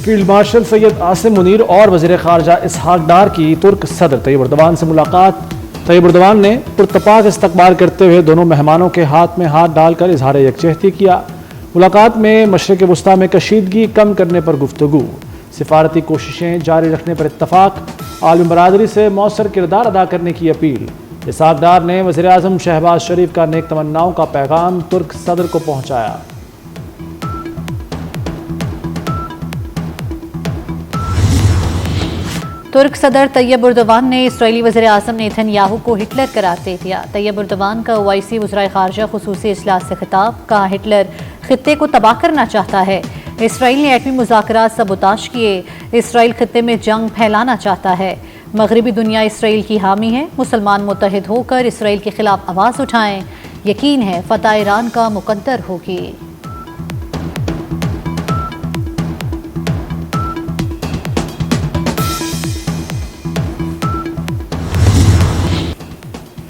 Field marshal Syed Asim Munir اور وزیر خارجہ اسحاق ڈار کی ترک صدر طیب اردوان سے ملاقات۔ طیب اردوان نے پرتپاک استقبال کرتے ہوئے دونوں مہمانوں کے ہاتھ میں ہاتھ ڈال کر اظہار یکجہتی کیا۔ ملاقات میں مشرق وسطیٰ میں کشیدگی کم کرنے پر گفتگو، سفارتی کوششیں جاری رکھنے پر اتفاق، عالمی برادری سے مؤثر کردار ادا کرنے کی اپیل۔ اسحاق ڈار نے وزیر اعظم شہباز شریف کا نیک تمناؤں کا پیغام ترک صدر کو پہنچایا۔ ترک صدر طیب اردوان نے اسرائیلی وزیر اعظم نیتن یاہو کو ہٹلر قرار دے دیا۔ طیب اردوان کا اوائسی وزرائے خارجہ خصوصی اجلاس سے خطاب، کہا ہٹلر خطے کو تباہ کرنا چاہتا ہے۔ اسرائیل نے ایٹمی مذاکرات سبوتاژ کیے، اسرائیل خطے میں جنگ پھیلانا چاہتا ہے۔ مغربی دنیا اسرائیل کی حامی ہے، مسلمان متحد ہو کر اسرائیل کے خلاف آواز اٹھائیں، یقین ہے فتح ایران کا مقدر ہوگی۔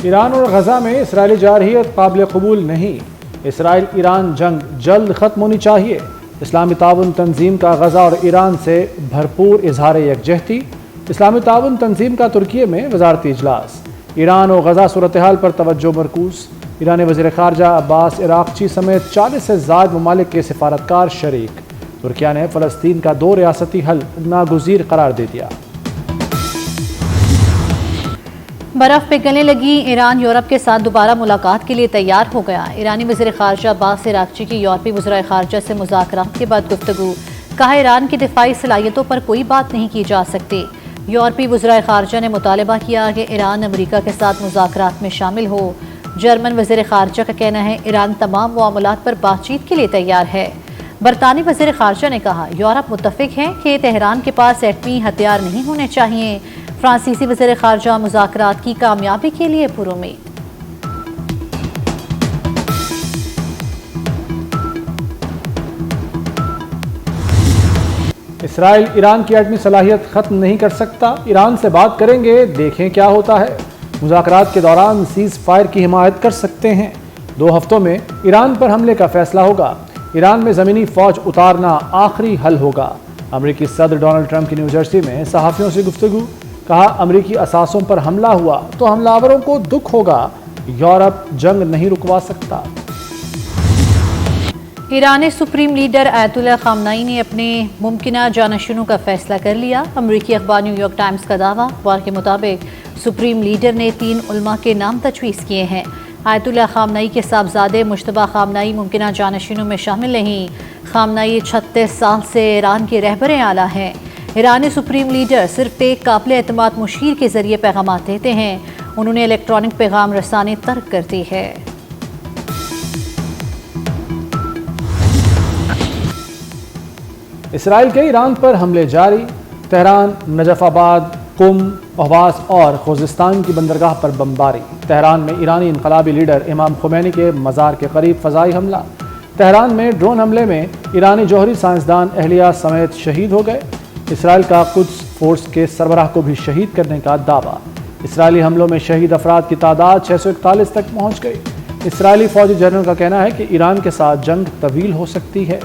ایران اور غزہ میں اسرائیلی جارحیت قابل قبول نہیں، اسرائیل ایران جنگ جلد ختم ہونی چاہیے۔ اسلامی تعاون تنظیم کا غزہ اور ایران سے بھرپور اظہار یکجہتی۔ اسلامی تعاون تنظیم کا ترکیے میں وزارتی اجلاس، ایران اور غزہ صورتحال پر توجہ مرکوز۔ ایرانی وزیر خارجہ عباس عراقچی سمیت 40 سے زائد ممالک کے سفارتکار شریک۔ ترکیہ نے فلسطین کا 2 ریاستی حل ناگزیر قرار دے دیا۔ برف پگھلنے لگی، ایران یورپ کے ساتھ دوبارہ ملاقات کے لیے تیار ہو گیا۔ ایرانی وزیر خارجہ عباس عراقچی کی یورپی وزرائے خارجہ سے مذاکرات کے بعد گفتگو، کہا ایران کی دفاعی صلاحیتوں پر کوئی بات نہیں کی جا سکتی۔ یورپی وزرائے خارجہ نے مطالبہ کیا کہ ایران امریکہ کے ساتھ مذاکرات میں شامل ہو۔ جرمن وزیر خارجہ کا کہنا ہے ایران تمام معاملات پر بات چیت کے لیے تیار ہے۔ برطانوی وزیر خارجہ نے کہا یورپ متفق ہے کہ تہران کے پاس ایٹمی ہتھیار نہیں ہونے چاہیے۔ فرانسیسی وزیر خارجہ مذاکرات کی کامیابی کے لیے پرامید۔ اسرائیل ایران کی ایٹمی صلاحیت ختم نہیں کر سکتا، ایران سے بات کریں گے، دیکھیں کیا ہوتا ہے۔ مذاکرات کے دوران سیز فائر کی حمایت کر سکتے ہیں۔ 2 ہفتوں میں ایران پر حملے کا فیصلہ ہوگا۔ ایران میں زمینی فوج اتارنا آخری حل ہوگا۔ امریکی صدر ڈونلڈ ٹرمپ کی نیو جرسی میں صحافیوں سے گفتگو، کہا امریکی اثاثوں پر حملہ ہوا تو حملہ آوروں کو دکھ ہوگا، یورپ جنگ نہیں رکوا سکتا۔ ایرانی سپریم لیڈر آیت اللہ خامنئی نے اپنے ممکنہ جانشینوں کا فیصلہ کر لیا۔ امریکی اخبار نیو یارک ٹائمز کا دعویٰ، اخبار کے مطابق سپریم لیڈر نے 3 علماء کے نام تجویز کیے ہیں۔ آیت اللہ خامنئی کے صاحبزادے مجتبیٰ خامنئی ممکنہ جانشینوں میں شامل نہیں۔ خامنئی 36 سال سے ایران کے رہبر اعلیٰ ہیں۔ ایرانی سپریم لیڈر صرف ایک قابل اعتماد مشیر کے ذریعے پیغامات دیتے ہیں۔ انہوں نے الیکٹرانک پیغام رسانی ترک کر دی ہے۔ اسرائیل کے ایران پر حملے جاری، تہران، نجف آباد، قم، اہواز اور خوزستان کی بندرگاہ پر بمباری۔ تہران میں ایرانی انقلابی لیڈر امام خمینی کے مزار کے قریب فضائی حملہ۔ تہران میں ڈرون حملے میں ایرانی جوہری سائنسدان اہلیہ سمیت شہید ہو گئے۔ اسرائیل کا قدس فورس کے سربراہ کو بھی شہید کرنے کا دعویٰ۔ اسرائیلی حملوں میں شہید افراد کی تعداد 641 تک پہنچ گئی۔ اسرائیلی فوجی جنرل کا کہنا ہے کہ ایران کے ساتھ جنگ طویل ہو سکتی ہے۔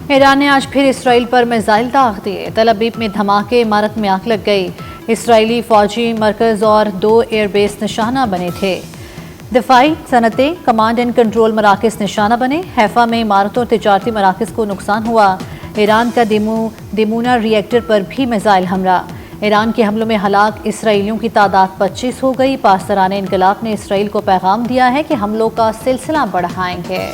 ایران نے آج پھر اسرائیل پر میزائل داغ دیے۔ تل ابیب میں دھماکے، عمارت میں آگ لگ گئی۔ اسرائیلی فوجی مرکز اور 2 ایئر بیس نشانہ بنے تھے۔ دفاعی صنعتیں، کمانڈ اینڈ کنٹرول مراکز نشانہ بنے۔ حیفا میں عمارتوں اور تجارتی مراکز کو نقصان ہوا۔ ایران کا دیمونا ری ایکٹر پر بھی میزائل حملہ۔ ایران کے حملوں میں ہلاک اسرائیلیوں کی تعداد 25 ہو گئی۔ پاسداران انقلاب نے اسرائیل کو پیغام دیا ہے کہ حملوں کا سلسلہ بڑھائیں گے۔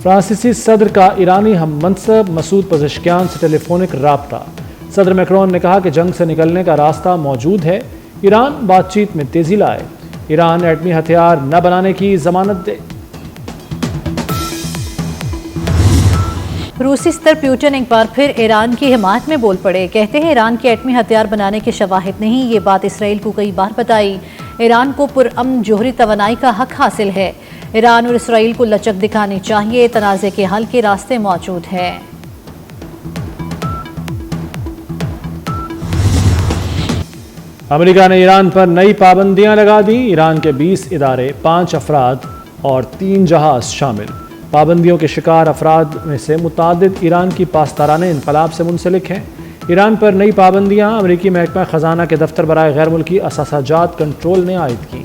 فرانسیسی صدر کا ایرانی ہم منصب مسعود پزشکیان سے ٹیلی فونک رابطہ۔ صدر میکرون نے کہا کہ جنگ سے نکلنے کا راستہ موجود ہے، ایران بات چیت میں تیزی لائے، ایران ایٹمی ہتھیار نہ بنانے کی ضمانت دے۔ روسی صدر پیوٹن ایک بار پھر ایران کی حمایت میں بول پڑے، کہتے ہیں ایران کے ایٹمی ہتھیار بنانے کے شواہد نہیں، یہ بات اسرائیل کو کئی بار بتائی۔ ایران کو پرامن جوہری توانائی کا حق حاصل ہے، ایران اور اسرائیل کو لچک دکھانی چاہیے، تنازع کے حل کے راستے موجود ہیں۔ امریکہ نے ایران پر نئی پابندیاں لگا دیں، ایران کے 20 ادارے، 5 افراد اور 3 جہاز شامل۔ پابندیوں کے شکار افراد میں سے متعدد ایران کی پاسدارانہ انقلاب سے منسلک ہیں۔ ایران پر نئی پابندیاں امریکی محکمہ خزانہ کے دفتر برائے غیر ملکی اثاثہ جات کنٹرول نے عائد کی۔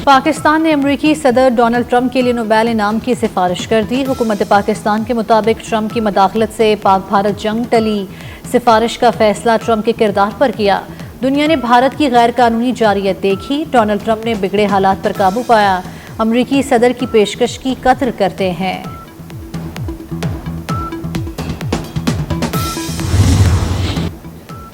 پاکستان نے امریکی صدر ڈونلڈ ٹرمپ کے لیے نوبیل انعام کی سفارش کر دی۔ حکومت پاکستان کے مطابق ٹرمپ کی مداخلت سے پاک بھارت جنگ ٹلی۔ سفارش کا فیصلہ ٹرمپ کے کردار پر کیا۔ دنیا نے بھارت کی غیر قانونی جارحیت دیکھی۔ ڈونلڈ ٹرمپ نے بگڑے حالات پر قابو پایا۔ امریکی صدر کی پیشکش کی قدر کرتے ہیں۔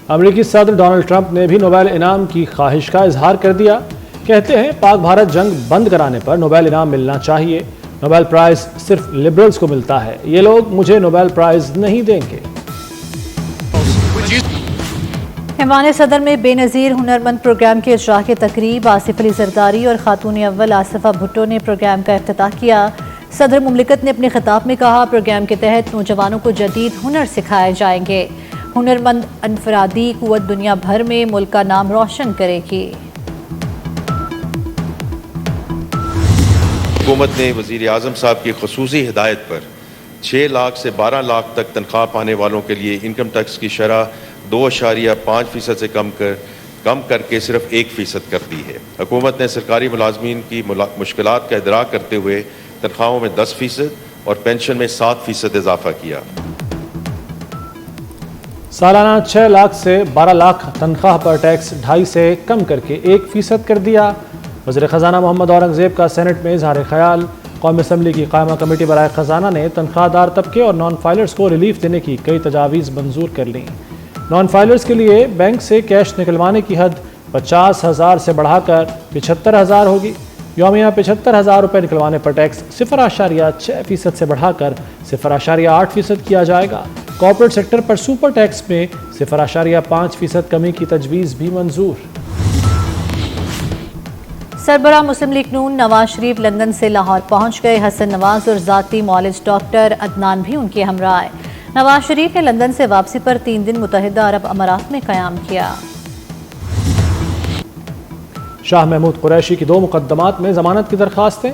امریکی صدر ڈونلڈ ٹرمپ نے بھی نوبیل انعام کی خواہش کا اظہار کر دیا۔ کہتے ہیں پاک بھارت جنگ بند کرانے پر نوبیل انعام ملنا چاہیے۔ نوبیل پرائز صرف لبرلز کو ملتا ہے، یہ لوگ مجھے نوبیل پرائز نہیں دیں گے۔ ایوان صدر میں بے نظیر ہنرمند پروگرام کے اجراء کی تقریب۔ آصف علی زرداری اور خاتون اول آصفہ بھٹو نے پروگرام کا افتتاح کیا۔ صدر مملکت نے اپنے خطاب میں کہا، پروگرام کے تحت نوجوانوں کو جدید ہنر سکھائے جائیں گے۔ ہنرمند انفرادی قوت دنیا بھر میں ملک کا نام روشن کرے گی۔ حکومت نے وزیر اعظم صاحب کی خصوصی ہدایت پر 6 لاکھ سے 12 لاکھ تک تنخواہ پانے والوں کے لیے انکم ٹیکس کی شرح 2.5% سے کم کر کے صرف 1% کر دی ہے۔ حکومت نے سرکاری ملازمین کی مشکلات کا ادراک کرتے ہوئے تنخواہوں میں 10% اور پینشن میں 7% اضافہ کیا۔ سالانہ 6 لاکھ سے 12 لاکھ تنخواہ پر ٹیکس 2.5 سے کم کر کے 1% کر دیا۔ وزیر خزانہ محمد اورنگزیب کا سینٹ میں اظہار خیال۔ قومی اسمبلی کی قائمہ کمیٹی برائے خزانہ نے تنخواہ دار طبقے اور نان فائلرز کو ریلیف دینے کی کئی تجاویز منظور کر لیں۔ نان فائلرز کے لیے بینک سے کیش نکلوانے کی حد 50,000 سے بڑھا کر 75,000 ہوگی۔ یومیہ 75,000 روپے نکلوانے پر ٹیکس 0.6% سے بڑھا کر 0.8% کیا جائے گا۔ کارپوریٹ سیکٹر پر سپر ٹیکس میں 0.5% کمی کی تجویز بھی منظور۔ سربراہ مسلم لیگ نون نواز شریف لندن سے لاہور پہنچ گئے۔ حسن نواز اور ذاتی معالج ڈاکٹر عدنان بھی ان کے ہمراہ آئے۔ نواز شریف نے لندن سے واپسی پر 3 دن متحدہ عرب امارات میں قیام کیا۔ شاہ محمود قریشی کی 2 مقدمات میں ضمانت کی درخواستیں۔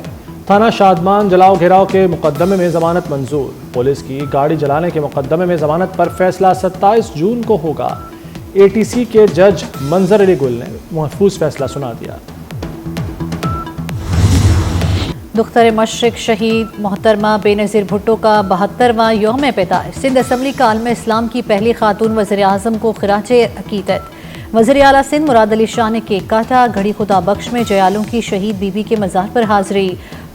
تھانہ شادمان جلاؤ گھیراؤ کے مقدمے میں ضمانت منظور۔ پولیس کی گاڑی جلانے کے مقدمے میں ضمانت پر فیصلہ 27 جون کو ہوگا۔ ATC کے جج منظر علی گل نے محفوظ فیصلہ سنا دیا۔ دختر مشرق شہید محترمہ بے نظیر بھٹو کا 72واں یوم پیدائش۔ سندھ اسمبلی کا عالم اسلام کی پہلی خاتون وزیر اعظم کو خراج عقیدت۔ وزیر اعلیٰ سندھ مراد علی شاہ نے کیک کاٹا۔ گھڑی خدا بخش میں جیالوں کی شہید بی بی کے مزار پر حاضری،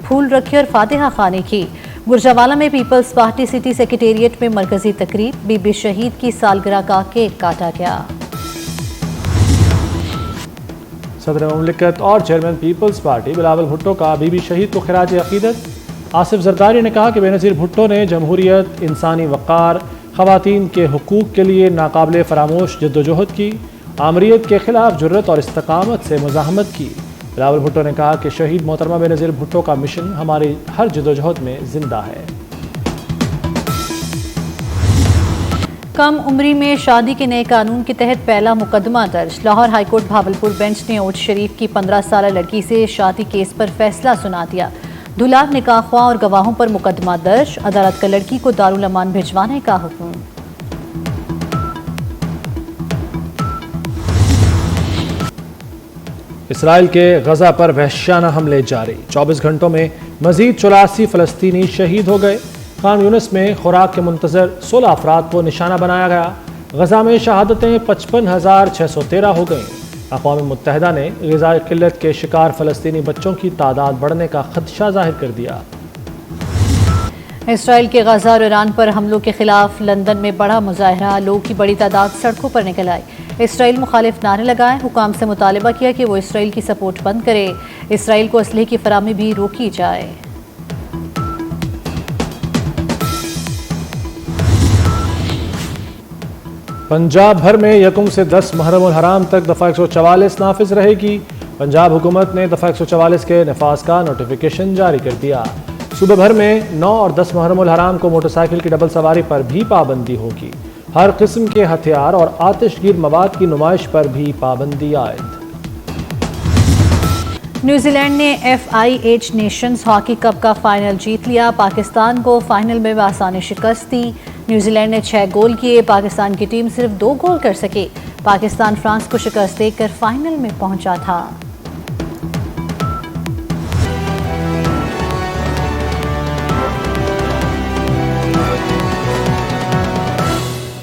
پھول رکھے اور فاتحہ خوانی کی۔ گرجاوالا میں پیپلز پارٹی سٹی سیکریٹریٹ میں مرکزی تقریب، بی بی شہید کی سالگرہ کا کیک کاٹا گیا۔ صدر مملکت اور chairman Peoples Party Bilawal Bhutto کا بی بی شہید کو خراج عقیدت۔ آصف زرداری نے کہا کہ بے نظیر بھٹو نے جمہوریت، انسانی وقار، خواتین کے حقوق کے لیے ناقابل فراموش جدوجہد کی، آمریت کے خلاف جرت اور استقامت سے مزاحمت کی۔ بلاول بھٹو نے کہا کہ شہید محترمہ بے نظیر بھٹو کا مشن ہماری ہر جدوجہد میں زندہ ہے۔ کم عمری میں شادی کے نئے قانون کے تحت پہلا مقدمہ درج۔ Lahore high court Bahawalpur bench نے اوٹ شریف کی 15 سالہ لڑکی سے شادی کیس پر فیصلہ سنا دیا۔ دولہا، نکاح خواہ اور گواہوں پر مقدمہ درج۔ عدالت کا لڑکی کو دارالامان بھجوانے کا حکم۔ اسرائیل کے غزہ پر وحشیانہ حملے جاری۔ 24 گھنٹوں میں مزید 84 فلسطینی شہید ہو گئے۔ خان یونس میں خوراک کے منتظر 16 افراد کو نشانہ بنایا گیا۔ غزہ میں شہادتیں 55,613 ہو گئیں۔ اقوام متحدہ نے غذائی قلت کے شکار فلسطینی بچوں کی تعداد بڑھنے کا خدشہ ظاہر کر دیا۔ اسرائیل کے غزہ اور ایران پر حملوں کے خلاف لندن میں بڑا مظاہرہ، لوگوں کی بڑی تعداد سڑکوں پر نکل آئی۔ اسرائیل مخالف نعرے لگائے، حکام سے مطالبہ کیا کہ وہ اسرائیل کی سپورٹ بند کرے، اسرائیل کو اسلحے کی فراہمی بھی روکی جائے۔ پنجاب بھر میں 1 سے 10 محرم الحرام تک دفعہ 144 نافذ رہے گی۔ پنجاب حکومت نے دفعہ 144 کے نفاذ کا نوٹیفیکیشن جاری کر دیا۔ صوبہ بھر میں 9 اور 10 محرم الحرام کو موٹر سائیکل کی ڈبل سواری پر بھی پابندی ہوگی۔ ہر قسم کے ہتھیار اور آتش گیر مواد کی نمائش پر بھی پابندی عائد۔ نیوزی لینڈ نے FIH نیشنز ہاکی کپ کا فائنل جیت لیا، پاکستان کو فائنل میں بآسانی شکست دی۔ نیوزی لینڈ نے 6 گول کیے، پاکستان کی ٹیم صرف 2 گول کر سکے۔ پاکستان فرانس کو شکست دے کر فائنل میں پہنچا تھا۔